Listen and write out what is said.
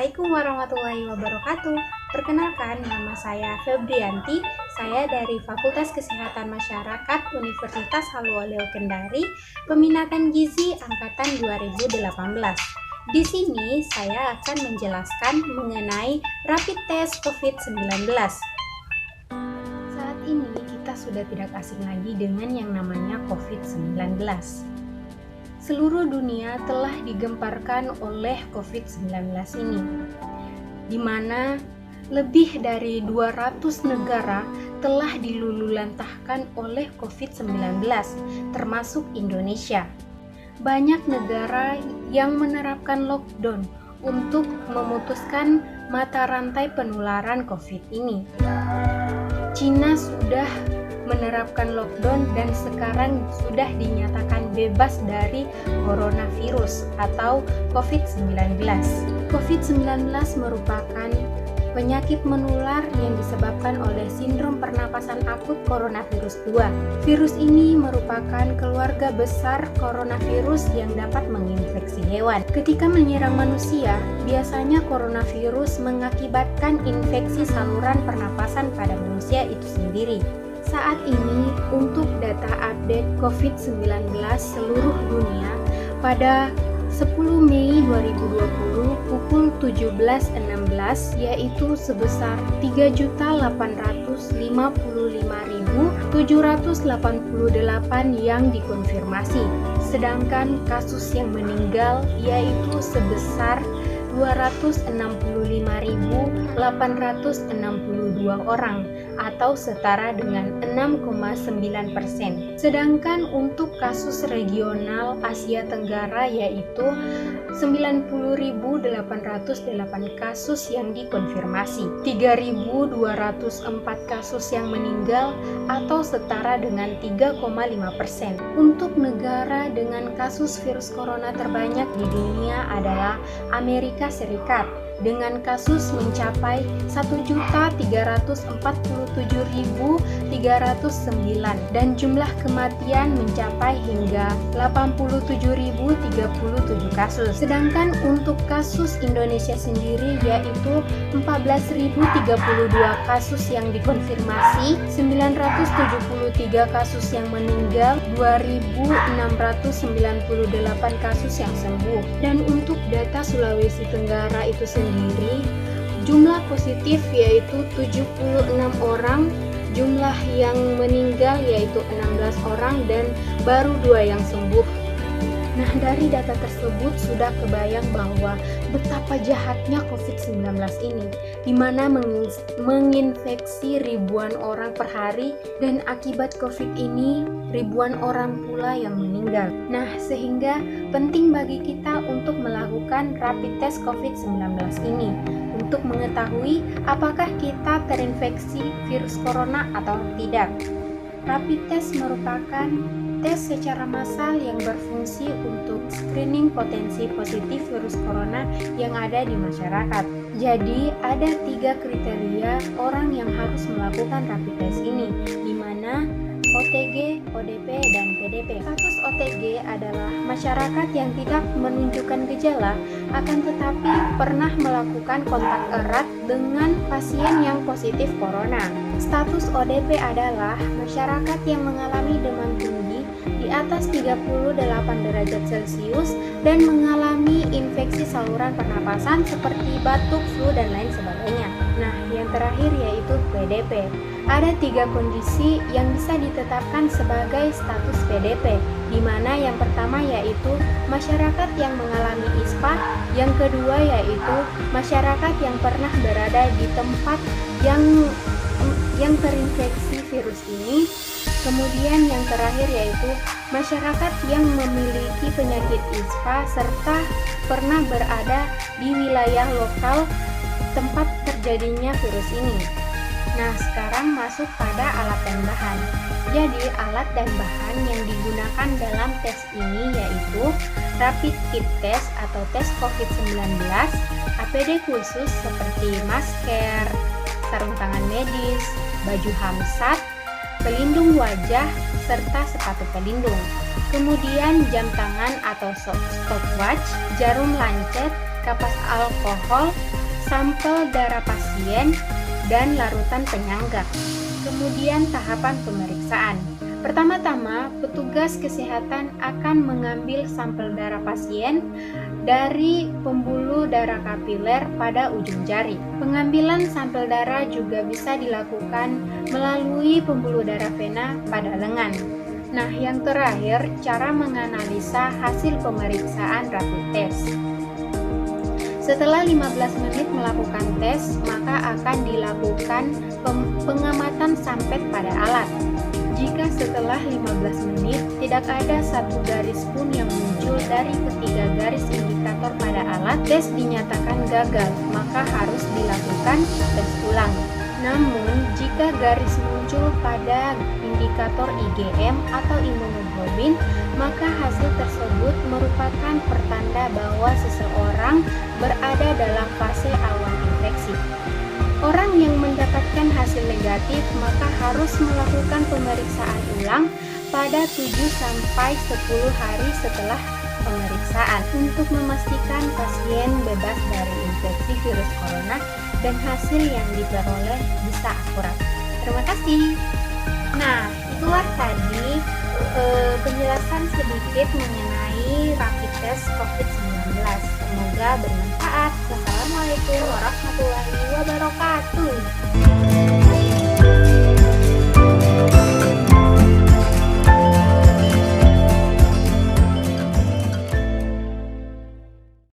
Assalamualaikum warahmatullahi wabarakatuh. Perkenalkan, nama saya Febrianti. Saya dari Fakultas Kesehatan Masyarakat Universitas Haluoleo Kendari, peminatan gizi angkatan 2018. Di sini saya akan menjelaskan mengenai rapid test COVID-19. Saat ini kita sudah tidak asing lagi dengan yang namanya COVID-19. Seluruh dunia telah digemparkan oleh COVID-19 ini, di mana lebih dari 200 negara telah dilululantahkan oleh COVID-19, termasuk Indonesia. Banyak negara yang menerapkan lockdown untuk memutuskan mata rantai penularan COVID ini. Cina sudah menerapkan lockdown dan sekarang sudah dinyatakan bebas dari coronavirus atau COVID-19. COVID-19 merupakan penyakit menular yang disebabkan oleh sindrom pernapasan akut coronavirus 2. Virus ini merupakan keluarga besar coronavirus yang dapat menginfeksi hewan. Ketika menyerang manusia, biasanya coronavirus mengakibatkan infeksi saluran pernapasan pada manusia itu sendiri. Saat ini, untuk data update COVID-19 seluruh dunia pada 10 Mei 2020 pukul 17.16 yaitu sebesar 3.855.788 yang dikonfirmasi. Sedangkan kasus yang meninggal yaitu sebesar 265.862 orang atau setara dengan 6,9%. Sedangkan untuk kasus regional Asia Tenggara yaitu 90.808 kasus yang dikonfirmasi, 3.204 kasus yang meninggal atau setara dengan 3,5%. Untuk negara dengan kasus virus corona terbanyak di dunia adalah Amerika Serikat dengan kasus mencapai 1.347.309 dan jumlah kematian mencapai hingga 87.037 kasus. Sedangkan untuk kasus Indonesia sendiri yaitu 14.032 kasus yang dikonfirmasi, 973 kasus yang meninggal, 2.698 kasus yang sembuh. Dan untuk data Sulawesi Tenggara itu sendiri, jumlah positif yaitu 76 orang, jumlah yang meninggal yaitu 16 orang dan baru 2 yang sembuh. Nah, dari data tersebut sudah kebayang bahwa betapa jahatnya COVID-19 ini, di mana menginfeksi ribuan orang per hari dan akibat COVID ini ribuan orang pula yang meninggal. Nah, sehingga penting bagi kita untuk melakukan rapid test COVID-19 ini untuk mengetahui apakah kita terinfeksi virus corona atau tidak. Rapid test merupakan tes secara massal yang berfungsi untuk screening potensi positif virus corona yang ada di masyarakat. Jadi, ada 3 kriteria orang yang harus melakukan rapid test ini, di mana OTG, ODP, dan PDP. Status OTG adalah masyarakat yang tidak menunjukkan gejala, akan tetapi pernah melakukan kontak erat dengan pasien yang positif corona. Status ODP adalah masyarakat yang mengalami demam tinggi di atas 38 derajat Celcius dan mengalami infeksi saluran pernapasan seperti batuk, flu, dan lain sebagainya. Nah, yang terakhir yaitu PDP. Ada 3 kondisi yang bisa ditetapkan sebagai status PDP, di mana yang pertama yaitu masyarakat yang mengalami ISPA, yang kedua yaitu masyarakat yang pernah berada di tempat yang terinfeksi virus ini, kemudian yang terakhir yaitu masyarakat yang memiliki penyakit ISPA serta pernah berada di wilayah lokal tempat terjadinya virus ini. Nah, sekarang masuk pada alat dan bahan. Jadi, alat dan bahan yang digunakan dalam tes ini yaitu rapid kit test atau tes COVID-19, APD khusus seperti masker, sarung tangan medis, baju hamsat, pelindung wajah, serta sepatu pelindung. Kemudian jam tangan atau stopwatch, jarum lancet, kapas alkohol, sampel darah pasien, dan larutan penyangga. Kemudian tahapan pemeriksaan. Pertama-tama, petugas kesehatan akan mengambil sampel darah pasien dari pembuluh darah kapiler pada ujung jari. Pengambilan sampel darah juga bisa dilakukan melalui pembuluh darah vena pada lengan. Nah, yang terakhir, cara menganalisa hasil pemeriksaan rapid test. Setelah 15 menit melakukan tes, maka akan dilakukan pengamatan sampet pada alat. Jika setelah 15 menit tidak ada satu garis pun yang muncul dari ketiga garis indikator pada alat, tes dinyatakan gagal, maka harus dilakukan tes ulang. Namun, jika garis muncul pada indikator IgM atau imunoglobulin, maka hasil tersebut merupakan pertanda bahwa seseorang berada dalam fase awal infeksi. Orang yang mendapatkan hasil negatif maka harus melakukan pemeriksaan ulang pada 7-10 hari setelah pemeriksaan untuk memastikan pasien bebas dari infeksi virus corona dan hasil yang diperoleh bisa akurat. Terima kasih. Nah, itulah tadi penjelasan sedikit mengenai rapid test COVID-19. Semoga bermanfaat. Wassalamualaikum warahmatullahi wabarakatuh.